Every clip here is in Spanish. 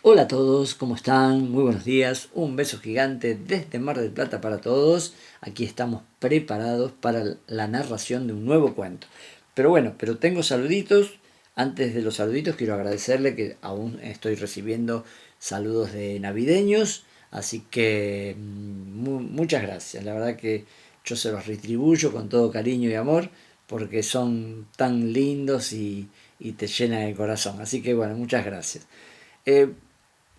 Hola a todos, ¿cómo están? Muy buenos días, un beso gigante desde Mar del Plata para todos. Aquí estamos preparados para la narración de un nuevo cuento. Pero tengo saluditos. Antes de los saluditos quiero agradecerle que aún estoy recibiendo saludos de navideños, así que muchas gracias. La verdad que yo se los retribuyo con todo cariño y amor porque son tan lindos y te llenan el corazón. Así que bueno, muchas gracias. Eh,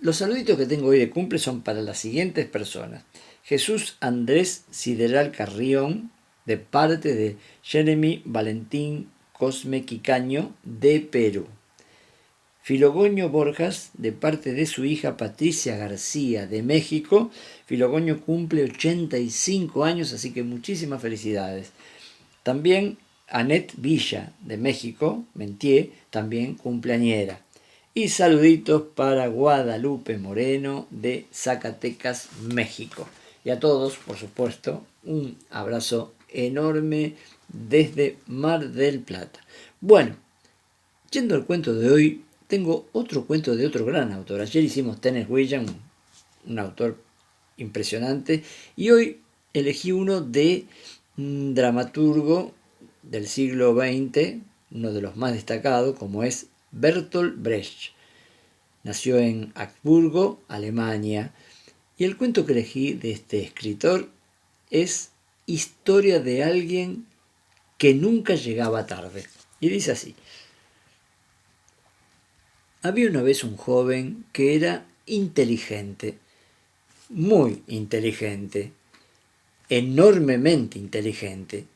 los saluditos que tengo hoy de cumple son para las siguientes personas. Jesús Andrés Sideral Carrión, de parte de Jeremy Valentín Cosme Quicaño, de Perú. Filogonio Borjas, de parte de su hija Patricia García, de México. Filogonio cumple 85 años, así que muchísimas felicidades. También Annette Villa, de México, Mentier, también cumpleañera. Y saluditos para Guadalupe Moreno de Zacatecas, México. Y a todos, por supuesto, un abrazo enorme desde Mar del Plata. Bueno, yendo al cuento de hoy, tengo otro cuento de otro gran autor. Ayer hicimos Tennessee Williams, un autor impresionante, y hoy elegí uno de un dramaturgo del siglo XX, uno de los más destacados, como es Bertolt Brecht. Nació en Augsburgo, Alemania, y el cuento que elegí de este escritor es Historia de alguien que nunca llegaba tarde. Y dice así: había una vez un joven que era inteligente, muy inteligente, enormemente inteligente,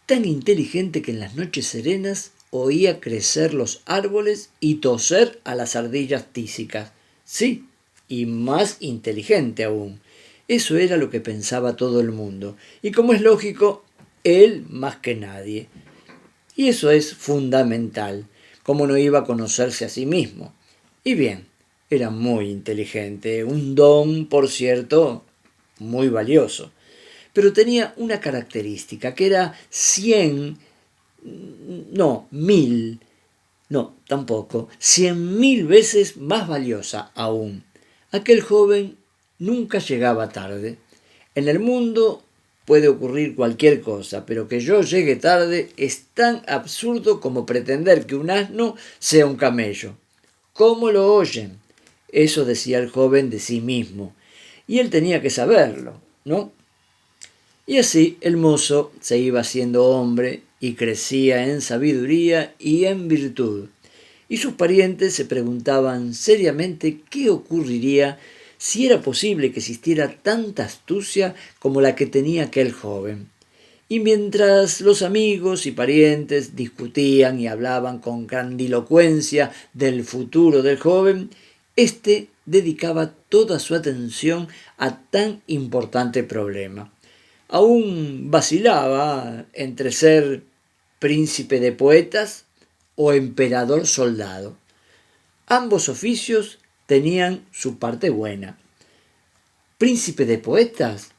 tan inteligente que en las noches serenas oía crecer los árboles y toser a las ardillas tísicas. Sí, y más inteligente aún. Eso era lo que pensaba todo el mundo, y como es lógico, él más que nadie. Y eso es fundamental, como no iba a conocerse a sí mismo. Y bien, era muy inteligente, un don, por cierto, muy valioso. Pero tenía una característica, que era 100, no, 1000, no, tampoco, 100.000 veces más valiosa aún. Aquel joven nunca llegaba tarde. En el mundo puede ocurrir cualquier cosa, pero que yo llegue tarde es tan absurdo como pretender que un asno sea un camello. ¿Cómo lo oyen? Eso decía el joven de sí mismo. Y él tenía que saberlo, ¿no? Y así el mozo se iba haciendo hombre y crecía en sabiduría y en virtud. Y sus parientes se preguntaban seriamente qué ocurriría si era posible que existiera tanta astucia como la que tenía aquel joven. Y mientras los amigos y parientes discutían y hablaban con grandilocuencia del futuro del joven, éste dedicaba toda su atención a tan importante problema. Aún vacilaba entre ser príncipe de poetas o emperador soldado. Ambos oficios tenían su parte buena. ¿Príncipe de poetas?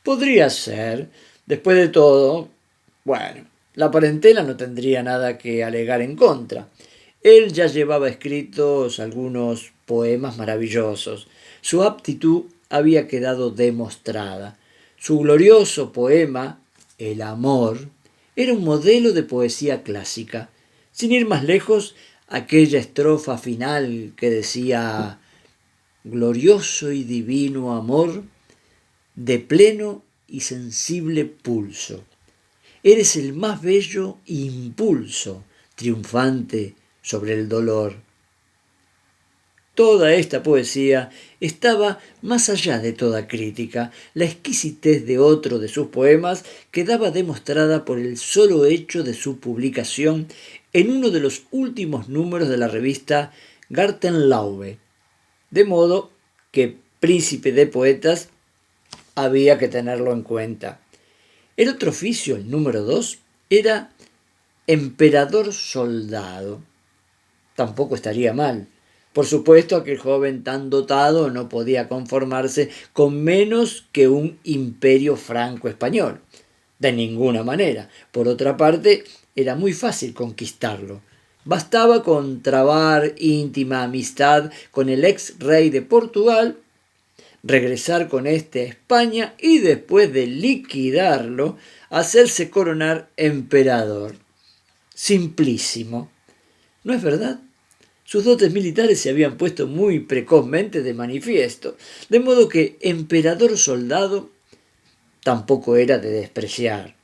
Podría ser. Después de todo, bueno, la parentela no tendría nada que alegar en contra. Él ya llevaba escritos algunos poemas maravillosos. Su aptitud había quedado demostrada. Su glorioso poema, El amor, era un modelo de poesía clásica. Sin ir más lejos, aquella estrofa final que decía: glorioso y divino amor, de pleno y sensible pulso. Eres el más bello impulso, triunfante sobre el dolor. Toda esta poesía estaba más allá de toda crítica. La exquisitez de otro de sus poemas quedaba demostrada por el solo hecho de su publicación en uno de los últimos números de la revista Gartenlaube. De modo que Príncipe de Poetas había que tenerlo en cuenta. El otro oficio, el número 2, era emperador soldado. Tampoco estaría mal. Por supuesto, aquel joven tan dotado no podía conformarse con menos que un imperio franco-español. De ninguna manera. Por otra parte, era muy fácil conquistarlo. Bastaba con trabar íntima amistad con el ex rey de Portugal, regresar con este a España y después de liquidarlo, hacerse coronar emperador. Simplísimo. ¿No es verdad? Sus dotes militares se habían puesto muy precozmente de manifiesto, de modo que emperador soldado tampoco era de despreciar.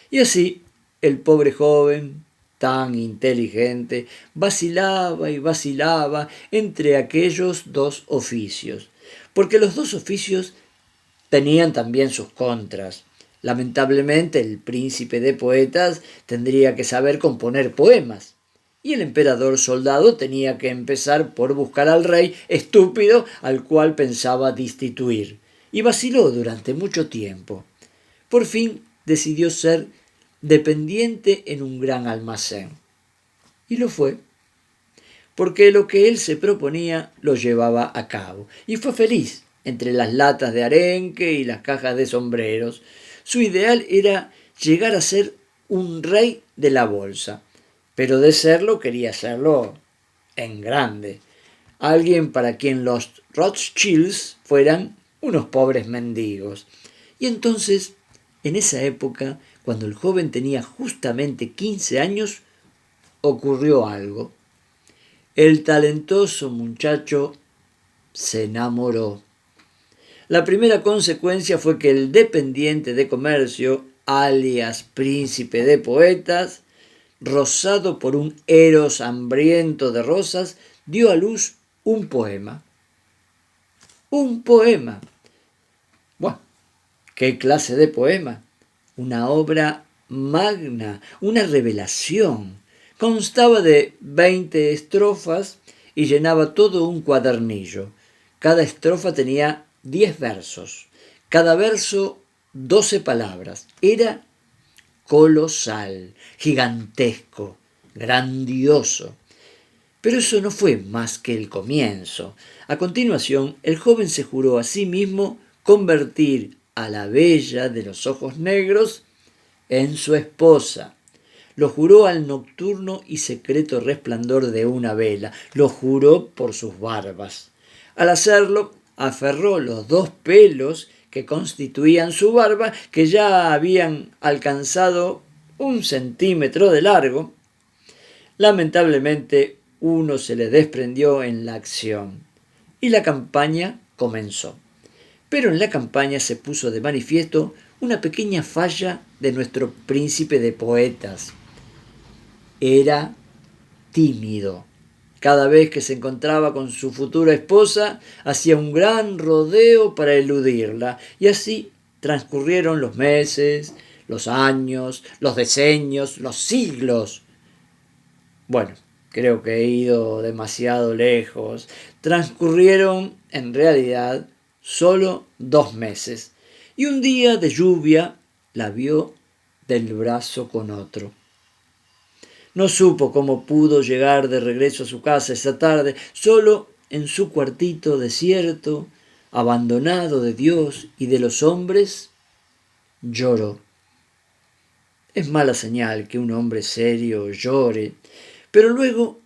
Y así, el pobre joven, tan inteligente, vacilaba y vacilaba entre aquellos dos oficios, porque los dos oficios tenían también sus contras. Lamentablemente, el príncipe de poetas tendría que saber componer poemas, y el emperador soldado tenía que empezar por buscar al rey estúpido al cual pensaba destituir, y vaciló durante mucho tiempo. Por fin decidió ser dependiente en un gran almacén. Y lo fue, porque lo que él se proponía lo llevaba a cabo. Y fue feliz entre las latas de arenque y las cajas de sombreros. Su ideal era llegar a ser un rey de la bolsa, pero de serlo quería serlo en grande. Alguien para quien los Rothschilds fueran unos pobres mendigos. Y entonces, en esa época, cuando el joven tenía justamente 15 años, ocurrió algo. El talentoso muchacho se enamoró. La primera consecuencia fue que el dependiente de comercio, alias príncipe de poetas, rozado por un eros hambriento de rosas, dio a luz un poema. Un poema. Bueno, ¿qué clase de poema? Una obra magna, una revelación. Constaba de 20 estrofas y llenaba todo un cuadernillo. Cada estrofa tenía 10 versos. Cada verso 12 palabras. Era colosal, gigantesco, grandioso. Pero eso no fue más que el comienzo. A continuación, el joven se juró a sí mismo convertir a la bella de los ojos negros en su esposa. Lo juró al nocturno y secreto resplandor de una vela. Lo juró por sus barbas. Al hacerlo, aferró los 2 pelos que constituían su barba, que ya habían alcanzado 1 centímetro de largo. Lamentablemente, uno se le desprendió en la acción y la campaña comenzó. Pero en la campaña se puso de manifiesto una pequeña falla de nuestro príncipe de poetas. Era tímido. Cada vez que se encontraba con su futura esposa, hacía un gran rodeo para eludirla, y así transcurrieron los meses, los años, los decenios, los siglos. Bueno, creo que he ido demasiado lejos. Transcurrieron, en realidad, solo 2 meses. Y un día de lluvia la vio del brazo con otro. No supo cómo pudo llegar de regreso a su casa esa tarde, solo en su cuartito desierto, abandonado de Dios y de los hombres, lloró. Es mala señal que un hombre serio llore, pero luego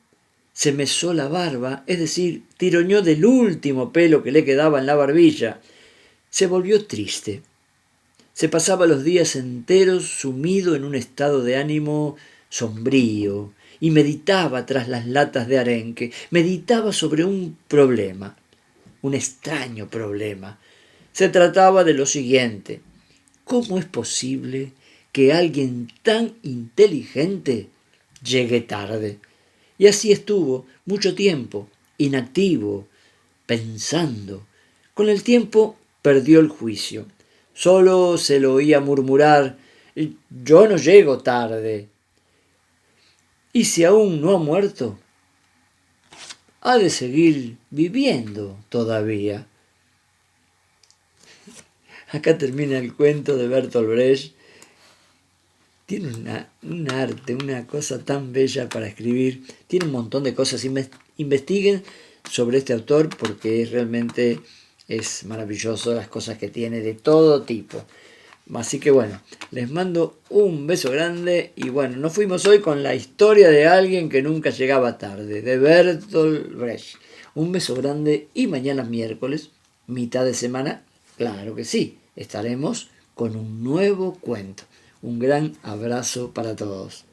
se mesó la barba, es decir, tironeó del último pelo que le quedaba en la barbilla. Se volvió triste. Se pasaba los días enteros sumido en un estado de ánimo sombrío y meditaba tras las latas de arenque, meditaba sobre un problema, un extraño problema. Se trataba de lo siguiente: ¿cómo es posible que alguien tan inteligente llegue tarde? Y así estuvo mucho tiempo, inactivo, pensando. Con el tiempo perdió el juicio. Solo se lo oía murmurar: yo no llego tarde. Y si aún no ha muerto, ha de seguir viviendo todavía. Acá termina el cuento de Bertolt Brecht. Tiene un arte, una cosa tan bella para escribir. Tiene un montón de cosas. Investiguen sobre este autor porque realmente es maravilloso las cosas que tiene de todo tipo. Así que bueno, les mando un beso grande y bueno, nos fuimos hoy con la historia de alguien que nunca llegaba tarde, de Bertolt Brecht. Un beso grande y mañana miércoles, mitad de semana, claro que sí, estaremos con un nuevo cuento. Un gran abrazo para todos.